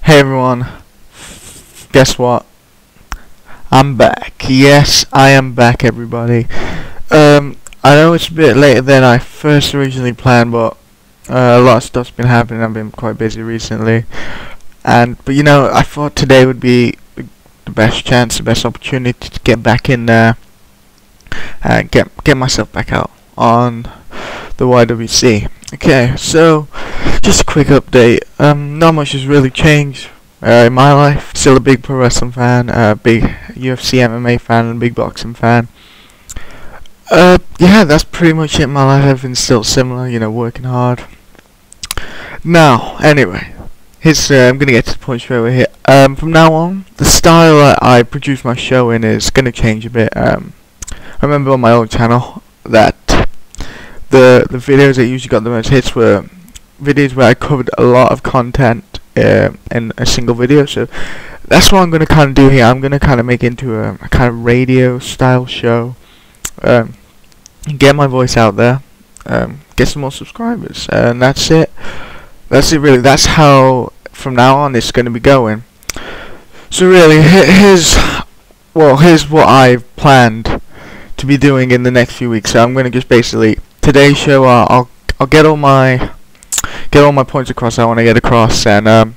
Hey everyone, guess what? I'm back. Yes, I am back, everybody. I know it's a bit later than I first originally planned, but a lot of stuff's been happening. I've been quite busy recently, but you know, I thought today would be the best chance, the best opportunity to get back in there and get myself back out on the YWC. Okay, so just a quick update. Not much has really changed in my life. Still a big pro wrestling fan, big UFC MMA fan, and big boxing fan. Yeah, that's pretty much it in my life. Everything's still similar, you know, working hard. Now, anyway, I'm gonna get to the point straight away here. From now on, the style that I produce my show in is gonna change a bit. I remember on my old channel that the videos that usually got the most hits were videos where I covered a lot of content in a single video. So that's what I'm going to kind of do here. I'm going to kind of make into a kind of radio style show, get my voice out there, get some more subscribers, and that's it really. That's how from now on it's going to be going. So really, here's what I've planned to be doing in the next few weeks. So I'm going to just basically, today's show, I'll get all my points across I want to get across, and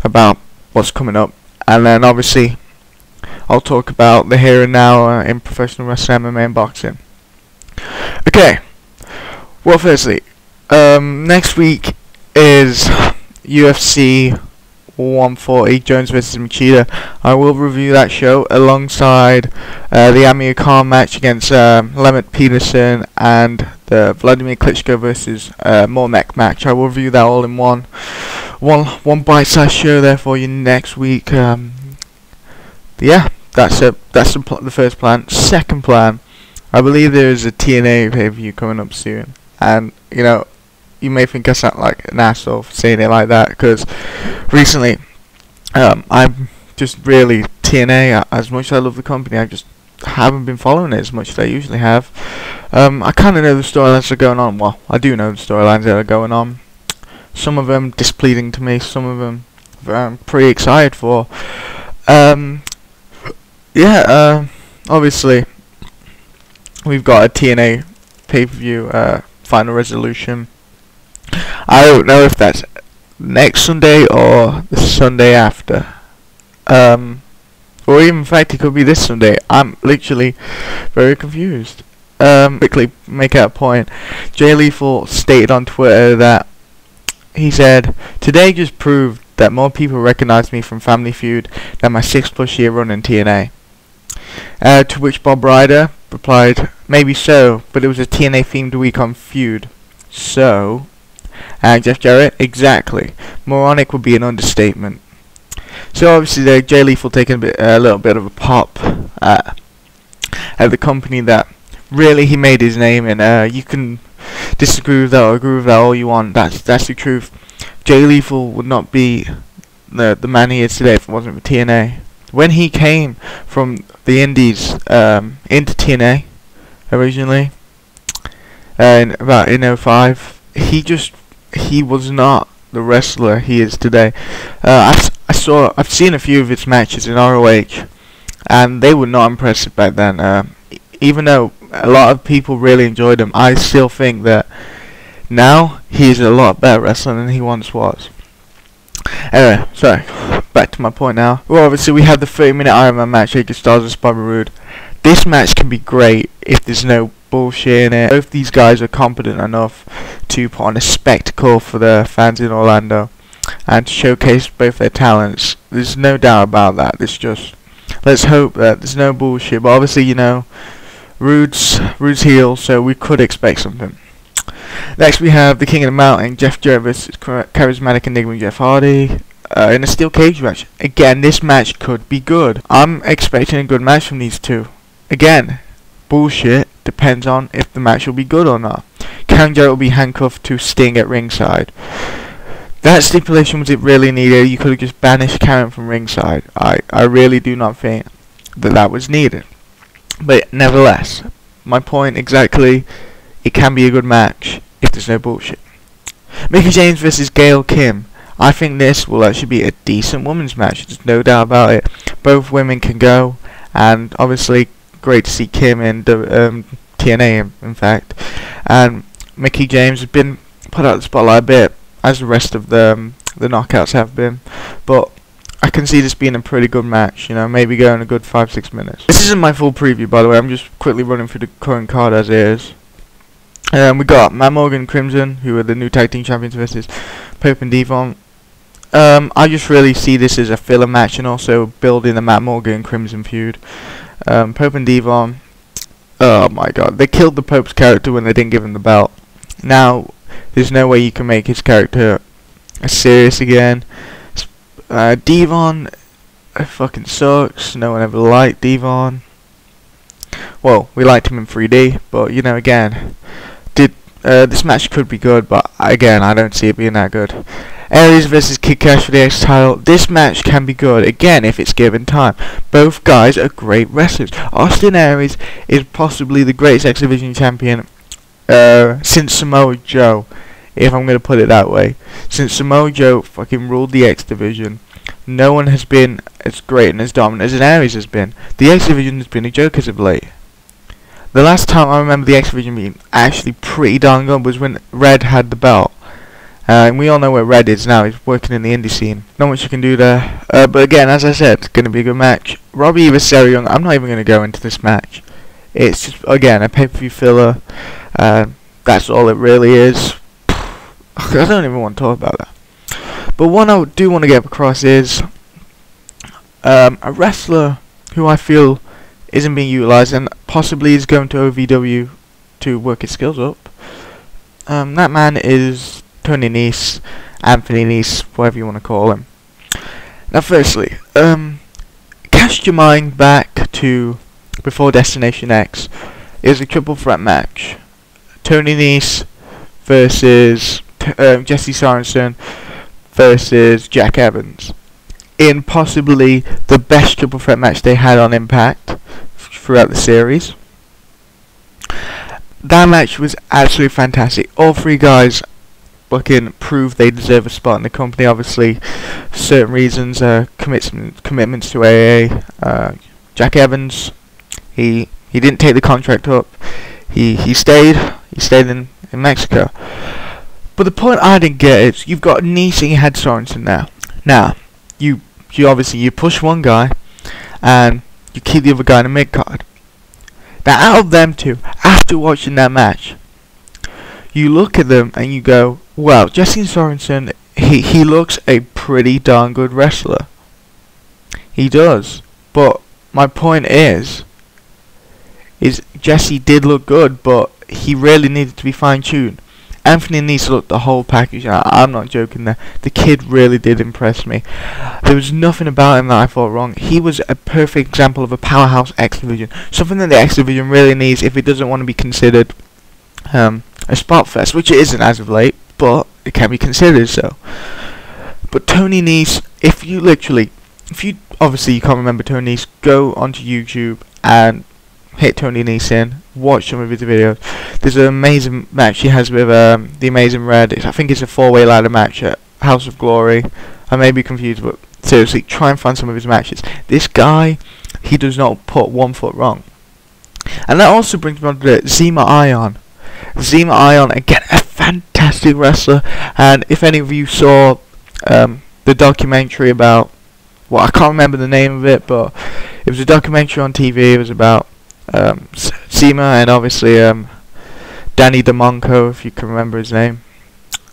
about what's coming up, and then obviously I'll talk about the here and now in professional wrestling, MMA, and boxing. Okay, well, firstly, next week is UFC 140, Jones vs Machida. I will review that show alongside the Amir Khan match against Lemmet Peterson and the Vladimir Klitschko vs Mornek match. I will review that all in one bite-sized show there for you next week. Yeah, that's the first plan. Second plan, I believe there is a TNA pay-per-view coming up soon, and you know, you may think I sound like an asshole for saying it like that, because recently I'm just really TNA. As much as I love the company, I just haven't been following it as much as I usually have. I kind of know the storylines that are going on. Well, I do know the storylines that are going on. Some of them displeasing to me. Some of them I'm pretty excited for. Yeah. Obviously, we've got a TNA pay-per-view Final Resolution. I don't know if that's next Sunday or the Sunday after, or even in fact it could be this Sunday. I'm literally very confused. Quickly make out a point. Jay Lethal stated on Twitter that he said, "Today just proved that more people recognize me from Family Feud than my 6+ year run in TNA." To which Bob Ryder replied, "Maybe so, but it was a TNA themed week on Feud. So..." And Jeff Jarrett, "Exactly. Moronic would be an understatement." So obviously there, Jay Lethal taking a little bit of a pop at the company that really he made his name in. You can disagree with that or agree with that all you want. That's the truth. Jay Lethal would not be the man he is today if it wasn't for TNA. When he came from the Indies into TNA originally, in 05, he was not the wrestler he is today. I've seen a few of his matches in ROH, and they were not impressive back then. Even though a lot of people really enjoyed him, I still think that now he's a lot better wrestler than he once was. Anyway, sorry, back to my point now. Well, obviously we had the 30-minute Iron Man match, AJ Styles vs Bobby Roode. This match can be great if there's no bullshit in it. Both these guys are competent enough to put on a spectacle for the fans in Orlando and to showcase both their talents. There's no doubt about that. It's just, let's hope that there's no bullshit. But obviously, you know, Roode's heel, so we could expect something. Next we have the King of the Mountain, Jeff Jarrett vs Charismatic Enigma Jeff Hardy in a steel cage match. Again, this match could be good. I'm expecting a good match from these two. Again, bullshit depends on if the match will be good or not. Karen Jarrett will be handcuffed to Sting at ringside. That stipulation, was it really needed? You could have just banished Karen from ringside. I really do not think that was needed. But nevertheless, my point exactly, it can be a good match if there's no bullshit. Mickie James vs Gail Kim. I think this will actually be a decent women's match. There's no doubt about it. Both women can go, and obviously great to see Kim in the TNA in fact. And Mickie James has been put out the spotlight a bit, as the rest of the knockouts have been, but I can see this being a pretty good match, you know, maybe going a good 5-6 minutes. This isn't my full preview, by the way, I'm just quickly running through the current card as is. We got Matt Morgan and Crimson, who are the new tag team champions, versus Pope and Divon. I just really see this as a filler match and also building the Matt Morgan and Crimson feud. Pope and Divon, oh my god, they killed the Pope's character when they didn't give him the belt. Now, there's no way you can make his character serious again. Devon fucking sucks. No one ever liked Devon. Well, we liked him in 3D, but you know, again, this match could be good, but again, I don't see it being that good. Aries versus Kid Cash for the X title. This match can be good, again, if it's given time. Both guys are great wrestlers. Austin Aries is possibly the greatest X Division champion since Samoa Joe, if I'm going to put it that way. Since Samoa Joe fucking ruled the X Division, no one has been as great and as dominant as Aries has been. The X Division has been a joke as of late. The last time I remember the X Division being actually pretty darn good was when Red had the belt. And we all know where Red is now. He's working in the indie scene. Not much you can do there. But again, as I said, it's going to be a good match. Robbie vs. Sarah Young. I'm not even going to go into this match. It's just, again, a pay-per-view filler. That's all it really is. I don't even want to talk about that. But what I do want to get across is a wrestler who I feel isn't being utilised and possibly is going to OVW to work his skills up. That man is Tony Nese, Anthony Nese, whatever you want to call him. Now firstly, cast your mind back to before Destination X. It was a triple threat match. Tony Nese versus Jesse Sorensen versus Jack Evans, in possibly the best triple threat match they had on Impact throughout the series. That match was absolutely fantastic. All three guys fucking proved they deserve a spot in the company. Obviously, for certain reasons, commitments to AA. Jack Evans, he didn't take the contract up. He stayed in Mexico. But the point I didn't get is you've got Nese and you had Sorensen now. Now, you obviously push one guy and you keep the other guy in the mid card. Now out of them two, after watching that match, you look at them and you go, well, Jesse Sorensen, he looks a pretty darn good wrestler. He does. But my point is Jesse did look good, but he really needed to be fine-tuned. Anthony Nese looked the whole package. I'm not joking there. The kid really did impress me. There was nothing about him that I thought wrong. He was a perfect example of a powerhouse X Division. Something that the X Division really needs if it doesn't want to be considered a spot fest, which it isn't as of late, but it can be considered so. But Tony Nese, if you obviously you can't remember Tony Nese, go onto YouTube and hit Tony Nese in, watch some of his videos. There's an amazing match he has with the Amazing Red. I think it's a 4-way ladder match at House of Glory. I may be confused, but seriously, try and find some of his matches. This guy, he does not put one foot wrong. And that also brings me on to Zema Ion. Zema Ion, again, a fantastic wrestler. And if any of you saw the documentary about, well, I can't remember the name of it, but it was a documentary on TV. It was about Zema and obviously Danny DeMonco, if you can remember his name,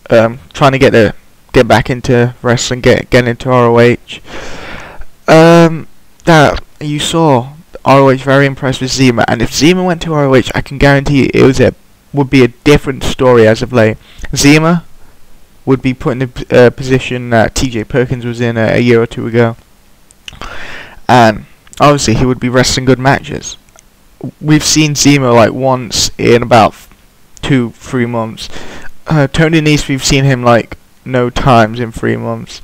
trying to get back into wrestling, get into ROH. That you saw ROH very impressed with Zema, and if Zema went to ROH, I can guarantee it would be a different story as of late. Zema would be put in the position that TJ Perkins was in a year or two ago, and obviously he would be wrestling good matches. We've seen Zema like once in about 2-3 months. Tony Nese, we've seen him like no times in 3 months.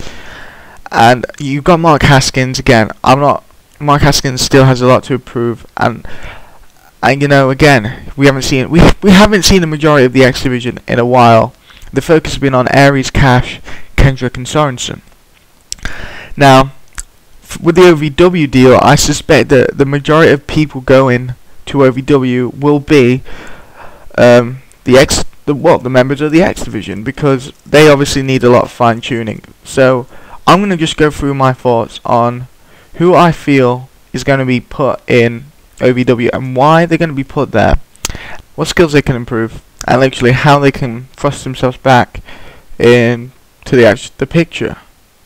And you've got Mark Haskins again. Mark Haskins still has a lot to improve, and you know, again, we haven't seen the majority of the X Division in a while. The focus has been on Aries, Cash, Kendrick and Sorensen. Now, with the OVW deal, I suspect that the majority of people going to OVW will be the members of the X division, because they obviously need a lot of fine tuning. So I'm going to just go through my thoughts on who I feel is going to be put in OVW and why they're going to be put there, what skills they can improve, and actually how they can thrust themselves back into the picture,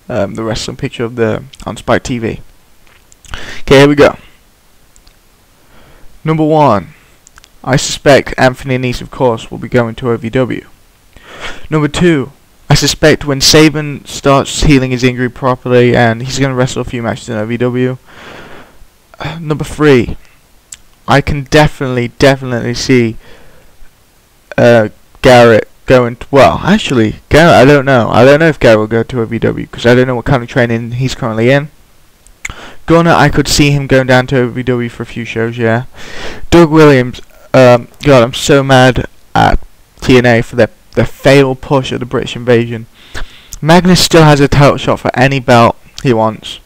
the wrestling picture of on Spike TV. Okay, here we go. Number 1, I suspect Anthony Nese, of course, will be going to OVW. Number 2, I suspect when Saban starts healing his injury properly, and he's going to wrestle a few matches in OVW. Number 3, I can definitely see Garrett going to, well, actually, Garrett, I don't know if Garrett will go to OVW, because I don't know what kind of training he's currently in. Gunner, I could see him going down to OVW for a few shows, yeah. Doug Williams, God, I'm so mad at TNA for their failed push at the British Invasion. Magnus still has a title shot for any belt he wants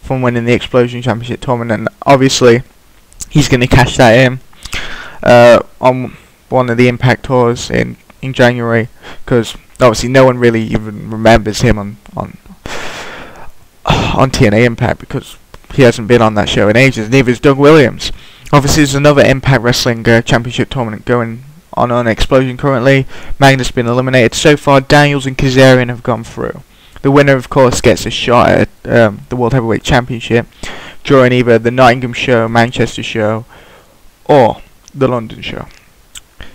from winning the Explosion Championship tournament, and obviously he's going to cash that in on one of the Impact tours in January, because obviously no one really even remembers him on TNA Impact, because he hasn't been on that show in ages. Neither is Doug Williams. Obviously there's another Impact Wrestling Championship tournament going on Explosion currently. Magnus has been eliminated. So far Daniels and Kazarian have gone through. The winner, of course, gets a shot at the World Heavyweight Championship during either the Nottingham show, Manchester show, or the London show.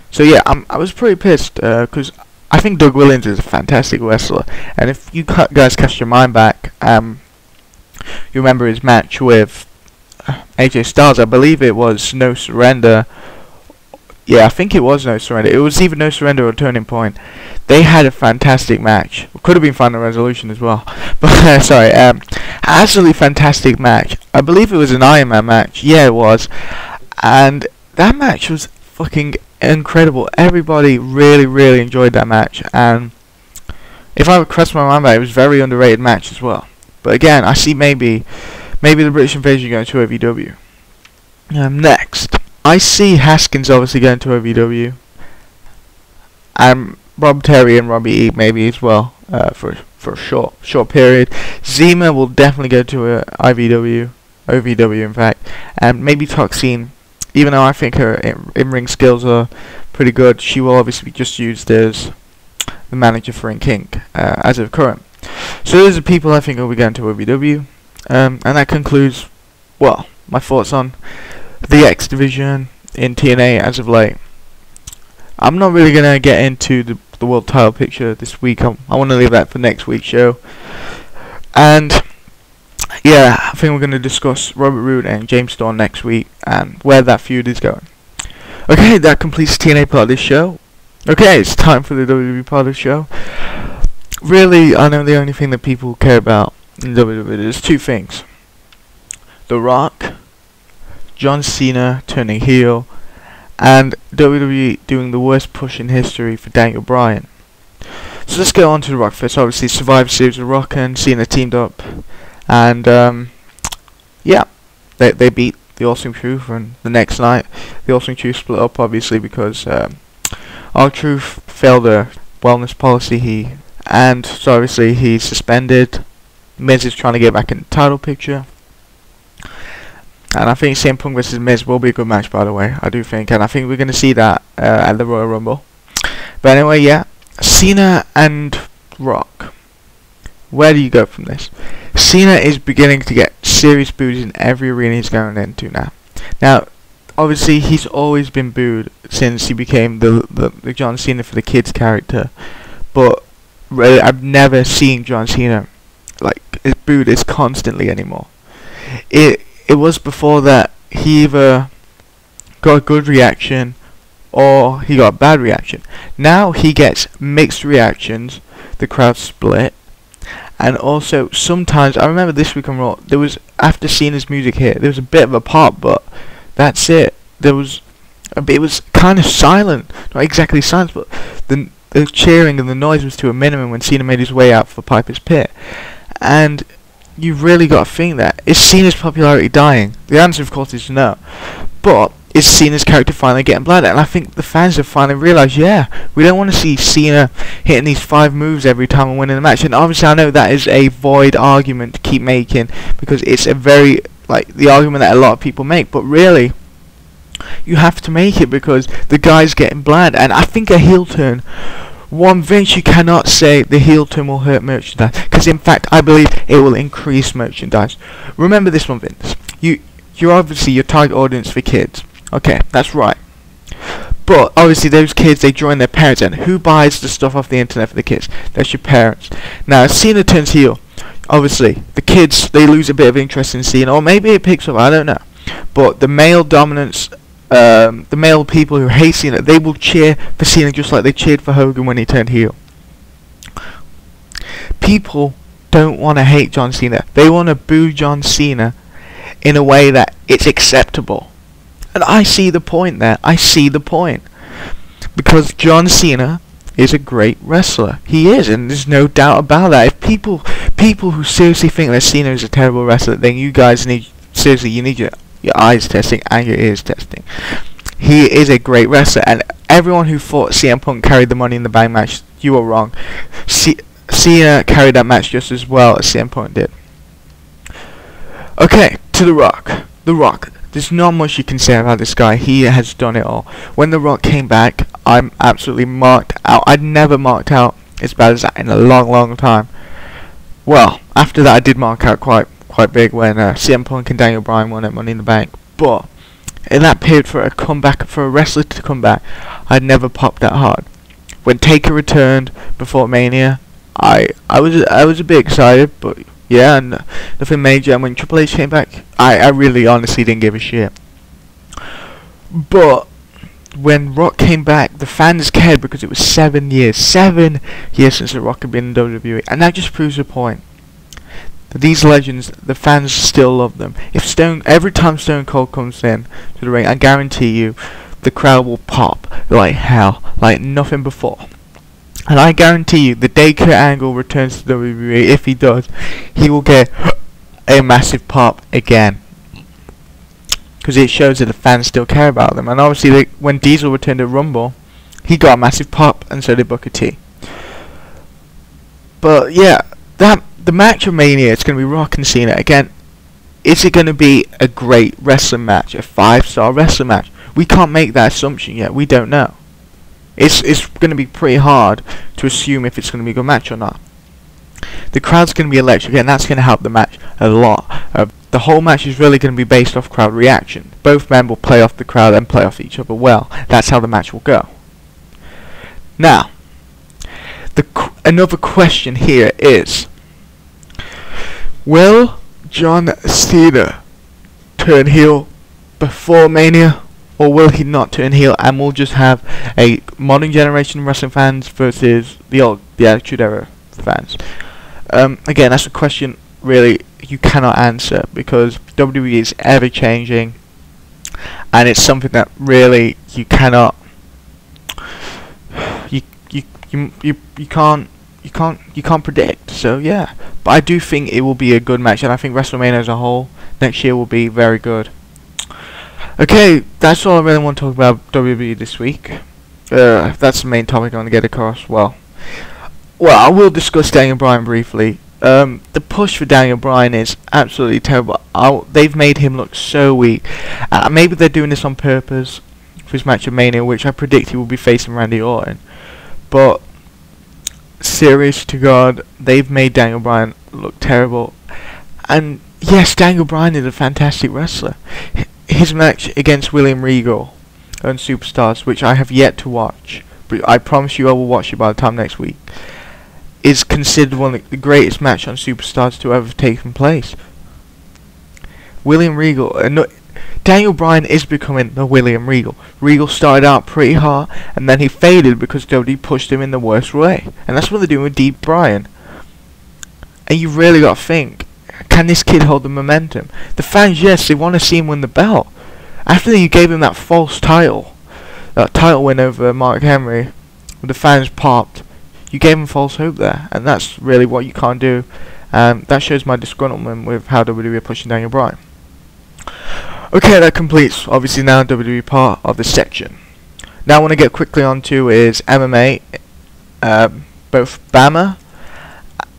So yeah, I was pretty pissed because I think Doug Williams is a fantastic wrestler, and if you guys cast your mind back, you remember his match with AJ Styles. I believe it was No Surrender. Yeah, I think it was No Surrender. It was either No Surrender or Turning Point. They had a fantastic match. Could have been Final Resolution as well. But sorry, absolutely fantastic match. I believe it was an Iron Man match. Yeah, it was. And that match was fucking incredible. Everybody really enjoyed that match. And if I would cross my mind back, it was a very underrated match as well. But again, I see maybe the British Invasion going to OVW. Next, I see Haskins obviously going to OVW, and Rob Terry and Robbie E maybe as well for a short period. Zima will definitely go to OVW in fact, and maybe Toxine. Even though I think her in-ring skills are pretty good, she will obviously be just used as the manager for King as of current. So those are people I think will be going to OVW, and that concludes, well, my thoughts on the X division in TNA as of late. I'm not really going to get into the world title picture this week. I want to leave that for next week's show. And yeah, I think we're going to discuss Robert Roode and James Storm next week and where that feud is going. Okay, that completes the TNA part of this show. Okay, it's time for the WWE part of the show. Really, I know the only thing that people care about in WWE is two things: The Rock, John Cena turning heel, and WWE doing the worst push in history for Daniel Bryan. So let's go on to The Rock first. Obviously, Survivor Series, The Rock and Cena teamed up, and yeah, they beat the Awesome Truth. And the next night, the Awesome Truth split up, obviously because R-Truth failed a wellness policy. So obviously he's suspended. Miz is trying to get back in the title picture. And I think CM Punk vs Miz will be a good match, by the way. I do think. And I think we're going to see that at the Royal Rumble. But anyway, yeah. Cena and Rock. Where do you go from this? Cena is beginning to get serious boos in every arena he's going into now. Now, obviously, he's always been booed since he became the John Cena for the Kids character. But really, I've never seen John Cena booed as constantly anymore. It was before that he either got a good reaction or he got a bad reaction. Now he gets mixed reactions, the crowd split, and also sometimes, I remember this week on Raw, there was, after Cena's music hit, there was a bit of a pop, but that's it. It was kind of silent, not exactly silent, but the the cheering and the noise was to a minimum when Cena made his way out for Piper's Pit. And you've really got to think that. Is Cena's popularity dying? The answer, of course, is no. But is Cena's character finally getting bland? And I think the fans have finally realised, yeah, we don't want to see Cena hitting these 5 moves every time and winning the match. And obviously I know that is a void argument to keep making, because it's a very, like, the argument that a lot of people make. But really, you have to make it because the guy's getting bland. And I think a heel turn, Vince, you cannot say the heel turn will hurt merchandise, because in fact I believe it will increase merchandise. Remember this one, Vince. You're obviously your target audience for kids. Okay, that's right. But obviously those kids, they join their parents, and who buys the stuff off the internet for the kids? That's your parents. Now, if Cena turns heel, obviously the kids, they lose a bit of interest in Cena, or maybe it picks up, I don't know. But the male dominance, the male people who hate Cena, they will cheer for Cena just like they cheered for Hogan when he turned heel. People don't want to hate John Cena. They want to boo John Cena in a way that it's acceptable. And I see the point there. I see the point. Because John Cena is a great wrestler. He is, and there's no doubt about that. If people who seriously think that Cena is a terrible wrestler, then you guys need, seriously, you need your eyes testing and your ears testing. He is a great wrestler, and everyone who thought CM Punk carried the Money in the Bank match, you are wrong. Cena carried that match just as well as CM Punk did. Okay, to The Rock. The Rock. There's not much you can say about this guy. He has done it all. When The Rock came back, I'm absolutely marked out. I'd never marked out as bad as that in a long, long time. Well, after that I did mark out quite big when CM Punk and Daniel Bryan won at Money in the Bank. But in that period, for a comeback, for a wrestler to come back, I'd never popped that hard. When Taker returned before Mania, I was a bit excited, but yeah, and nothing major. And when Triple H came back, I really honestly didn't give a shit. But when Rock came back, the fans cared because it was 7 years. 7 years since The Rock had been in WWE. And that just proves the point. That these legends, the fans still love them. Every time Stone Cold comes in to the ring, I guarantee you, the crowd will pop like hell, like nothing before. And I guarantee you, the day Kurt Angle returns to WWE, if he does, he will get a massive pop again. Because it shows that the fans still care about them. And obviously, when Diesel returned to Rumble, he got a massive pop, and so did Booker T. But yeah, the match of Mania, it's going to be Rock and Cena. Again, is it going to be a great wrestling match, a 5-star wrestling match? We can't make that assumption yet. We don't know. It's going to be pretty hard to assume if it's going to be a good match or not. The crowd's going to be electric, and that's going to help the match a lot. The whole match is really going to be based off crowd reaction. Both men will play off the crowd and play off each other well. That's how the match will go. Now, another question here is, will John Cena turn heel before Mania? Or will he not turn heel, and we'll just have a modern generation of wrestling fans versus the Attitude Era fans? Again, that's a question really you cannot answer, because WWE is ever changing, and it's something that really you cannot, you can't predict. So yeah, but I do think it will be a good match, and I think WrestleMania as a whole next year will be very good. Okay, that's all I really want to talk about WWE this week. That's the main topic I want to get across. Well, I will discuss Daniel Bryan briefly. The push for Daniel Bryan is absolutely terrible. They've made him look so weak. Maybe they're doing this on purpose for his match of Mania, which I predict he will be facing Randy Orton. But serious to God, they've made Daniel Bryan look terrible. And yes, Daniel Bryan is a fantastic wrestler. His match against William Regal on Superstars, which I have yet to watch, but I promise you I will watch it by the time next week, is considered one of the greatest match on Superstars to ever taken place. William Regal, Daniel Bryan is becoming the William Regal. Regal started out pretty hard, and then he faded because WWE pushed him in the worst way, and that's what they're doing with Deep Bryan. And you really got to think, can this kid hold the momentum? The fans, yes, they want to see him win the belt. After you gave him that false title, that title win over Mark Henry, with the fans popped, you gave them false hope there, and that's really what you can't do. That shows my disgruntlement with how WWE are pushing Daniel Bryan. Okay, that completes obviously now WWE part of this section. Now I want to get quickly onto is MMA, both Bamma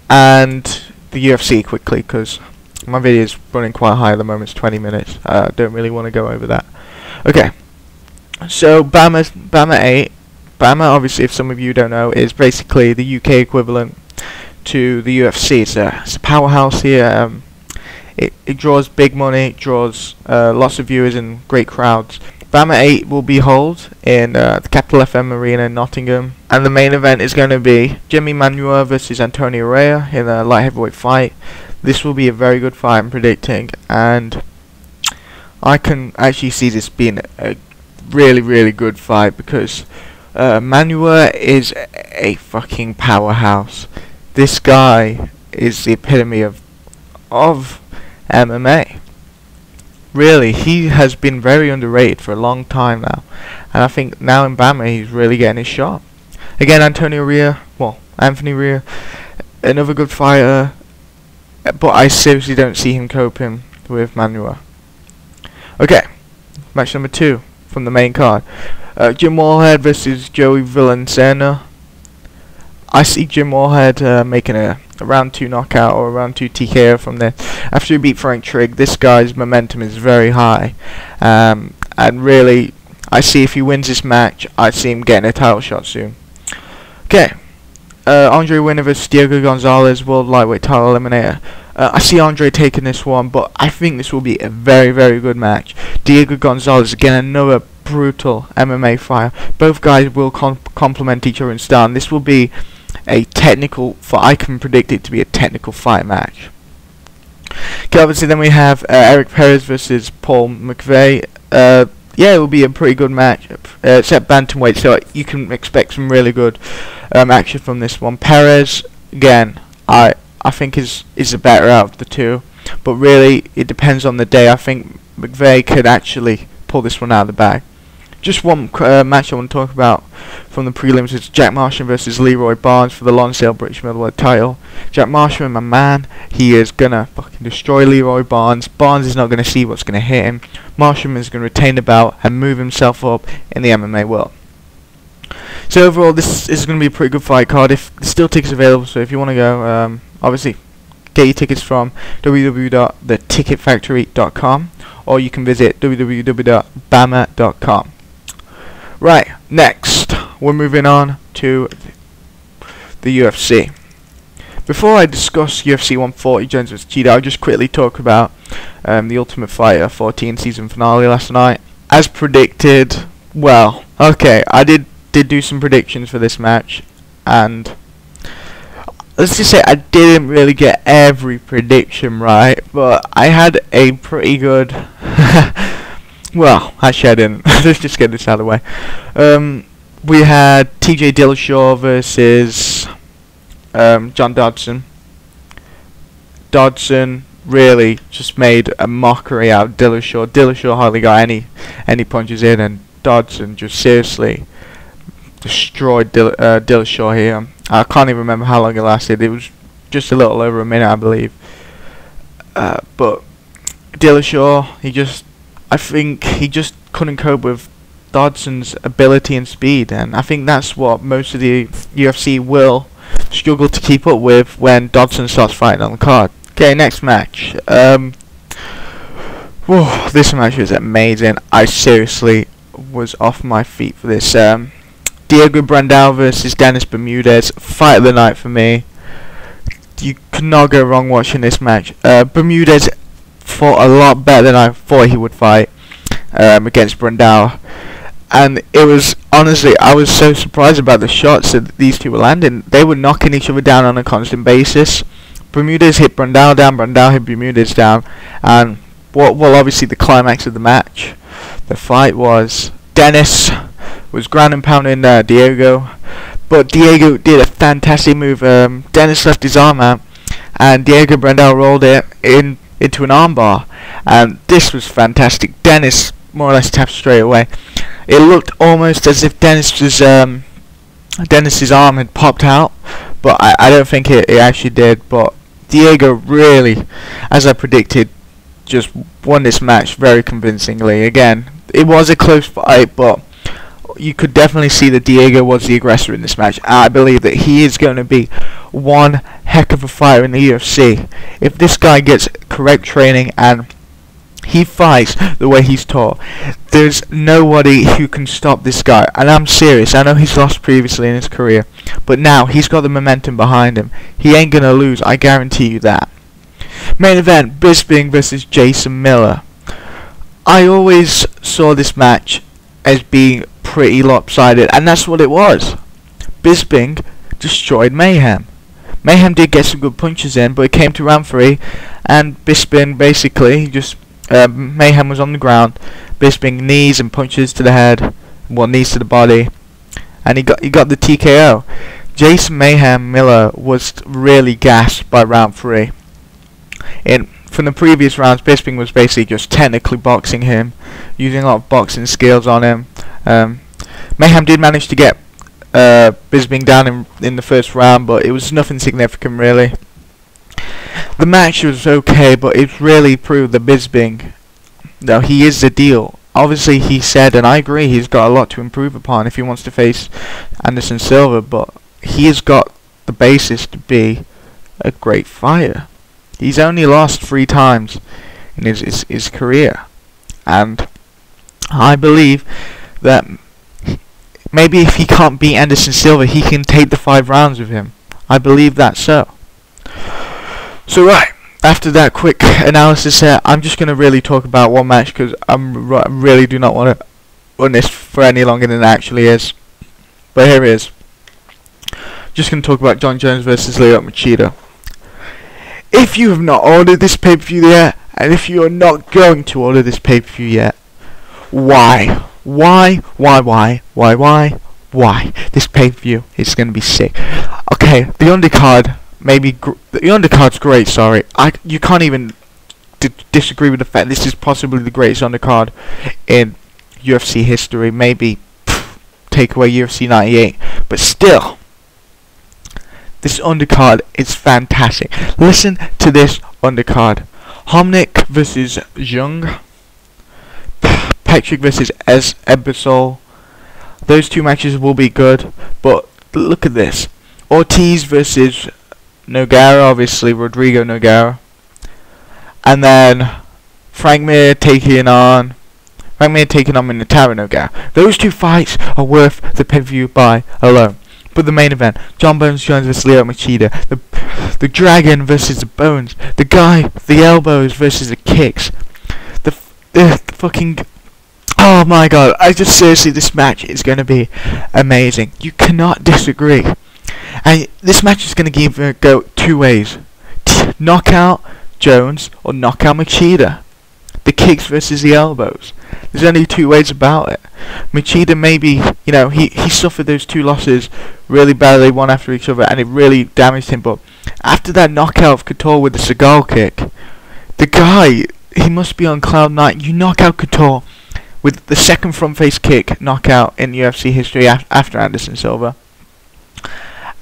and the UFC quickly, because my video is running quite high at the moment. It's 20 minutes. Don't really want to go over that. Okay, so Bamma 8. Bamma, obviously, if some of you don't know, is basically the UK equivalent to the UFC. It's a powerhouse here. It draws big money, it draws lots of viewers and great crowds. Bamma 8 will be held in the Capital FM Arena in Nottingham, and the main event is going to be Jimmy Manuwa versus Antonio Rhea in a light heavyweight fight. This will be a very good fight, I'm predicting, and I can actually see this being a really, really good fight because Manuwa is a fucking powerhouse. This guy is the epitome of MMA. Really, he has been very underrated for a long time now, and I think now in Bamma he's really getting his shot. Again, Anthony Rhea, another good fighter, but I seriously don't see him coping with Manuwa. Okay, match number 2 from the main card. Jim Warhead versus Joey Cena. I see Jim Warhead making a round 2 knockout or a round 2 TKO from there. After he beat Frank Trigg, this guy's momentum is very high. And really, I see if he wins this match, I see him getting a title shot soon. Okay, Andre Winner versus Diego Gonzalez, World Lightweight Title Eliminator. I see Andre taking this one, but I think this will be a very, very good match. Diego Gonzalez, again, another brutal MMA fighter. Both guys will complement each other in style, and this will be a technical fight. I can predict it to be a technical fight match. Okay, obviously then we have Eric Perez versus Paul McVeigh. Yeah, it will be a pretty good match. It's at bantamweight, so you can expect some really good action from this one. Perez, again, I think is the better out of the two, but really it depends on the day. I think McVeigh could actually pull this one out of the bag. Just one match I want to talk about from the prelims is Jack Marshall versus Leroy Barnes for the Lonsdale British Middleweight title. Jack Marshall, my man, he is gonna fucking destroy Leroy Barnes. Barnes is not gonna see what's gonna hit him. Marshall is gonna retain the belt and move himself up in the MMA world. So overall, this is gonna be a pretty good fight card. If there's still tickets available, so if you want to go, obviously get your tickets from www.theticketfactory.com, or you can visit www.bamma.com. Right, next we're moving on to the UFC. Before I discuss UFC 140 Jones vs. Machida, I'll just quickly talk about the Ultimate Fighter 14 season finale last night. As predicted, well, okay, I did do some predictions for this match, and let's just say I didn't really get every prediction right, but I had a pretty good well, actually I didn't. Let's just get this out of the way. We had TJ Dillashaw versus John Dodson. Dodson really just made a mockery out of Dillashaw. Dillashaw hardly got any punches in, and Dodson just seriously destroyed Dillashaw here. I can't even remember how long it lasted. It was just a little over a minute, I believe. But Dillashaw, I think he just couldn't cope with Dodson's ability and speed, and I think that's what most of the UFC will struggle to keep up with when Dodson starts fighting on the card. Okay, next match. Whoa, this match was amazing. I seriously was off my feet for this. Diego Brandao versus Dennis Bermudez, fight of the night for me. You could not go wrong watching this match. Bermudez fought a lot better than I thought he would fight against Brandao, and it was honestly, I was so surprised about the shots that these two were landing. They were knocking each other down on a constant basis. Bermudez hit Brandao down, Brandao hit Bermudez down, and well, obviously the climax of the match, the fight, was Dennis was ground and pounding Diego, but Diego did a fantastic move. Dennis left his arm out, and Diego Brandao rolled it into an armbar, and this was fantastic. Dennis more or less tapped straight away. It looked almost as if Dennis was Dennis's arm had popped out, but I don't think it actually did. But Diego really, as I predicted, just won this match very convincingly. Again, it was a close fight, but you could definitely see that Diego was the aggressor in this match. I believe that he is going to be one heck of a fighter in the UFC. If this guy gets correct training and he fights the way he's taught, there's nobody who can stop this guy. And I'm serious. I know he's lost previously in his career, but now he's got the momentum behind him. He ain't gonna lose, I guarantee you that. Main event, Bisping versus Jason Miller. I always saw this match as being pretty lopsided, and that's what it was. Bisping destroyed Mayhem. Mayhem did get some good punches in, but it came to round 3, and Bisping basically just Mayhem was on the ground. Bisping knees and punches to the head, well, knees to the body, and he got the TKO. Jason Mayhem Miller was really gassed by round 3. From the previous rounds, Bisping was basically just technically boxing him, using a lot of boxing skills on him. Mayhem did manage to get Bisping down in the first round, but it was nothing significant really. The match was okay, but it really proved that Bisping, no, he is the deal. Obviously, he said, and I agree, he's got a lot to improve upon if he wants to face Anderson Silva, but he has got the basis to be a great fighter. He's only lost 3 times in his career, and I believe that maybe if he can't beat Anderson Silva, he can take the 5 rounds with him. I believe that so. So right, after that quick analysis here, I'm just going to really talk about one match, because I really do not want to run this for any longer than it actually is. But here it is. Just going to talk about Jon Jones versus Lyoto Machida. If you have not ordered this pay-per-view yet, and if you are not going to order this pay-per-view yet, why? Why? This pay-per-view is going to be sick. Okay, the undercard, the undercard's great, sorry. You can't even disagree with the fact this is possibly the greatest undercard in UFC history. Maybe take away UFC 98, but still, this undercard is fantastic. Listen to this undercard. Homnick versus Jung. Patrick versus Ebersol. Those 2 matches will be good, but look at this. Ortiz versus Nogueira, obviously Rodrigo Nogueira. And then Frank Mir taking on Minotauro Nogueira. Those 2 fights are worth the pay-per-view buy alone. But the main event, Jon Bones Jones versus Lyoto Machida, the Dragon versus the Bones, the guy, the elbows versus the kicks, the fucking, oh my god, seriously, this match is going to be amazing. You cannot disagree. And this match is going to either go 2 ways. Knockout Jones or knockout Machida. The kicks versus the elbows. There's only 2 ways about it. Machida maybe, he suffered those 2 losses really badly, one after each other, and it really damaged him. But after that knockout of Couture with the Seagal kick, the guy, he must be on cloud 9. You knock out Couture with the second front face kick knockout in UFC history after Anderson Silva,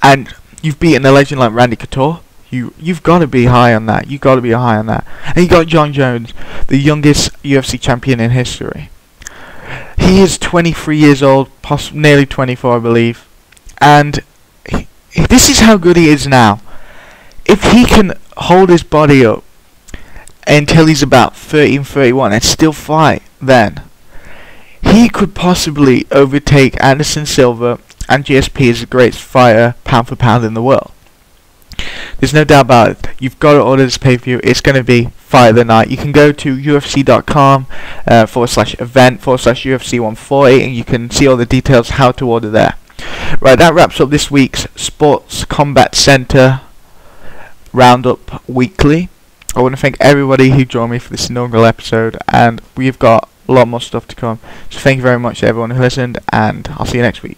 and you've beaten a legend like Randy Couture. You've got to be high on that. You've got to be high on that. And you got Jon Jones, the youngest UFC champion in history. He is 23 years old, nearly 24, I believe. And this is how good he is now. If he can hold his body up until he's about 30 and 31 and still fight, then he could possibly overtake Anderson Silva and GSP as the greatest fighter pound for pound in the world. There's no doubt about it. You've got to order this pay-per-view. It's going to be fight of the night. You can go to UFC.com /event/UFC 140 and you can see all the details how to order there. Right, that wraps up this week's Sports Combat Center Roundup Weekly. I want to thank everybody who joined me for this inaugural episode, and we've got a lot more stuff to come. So thank you very much to everyone who listened, and I'll see you next week.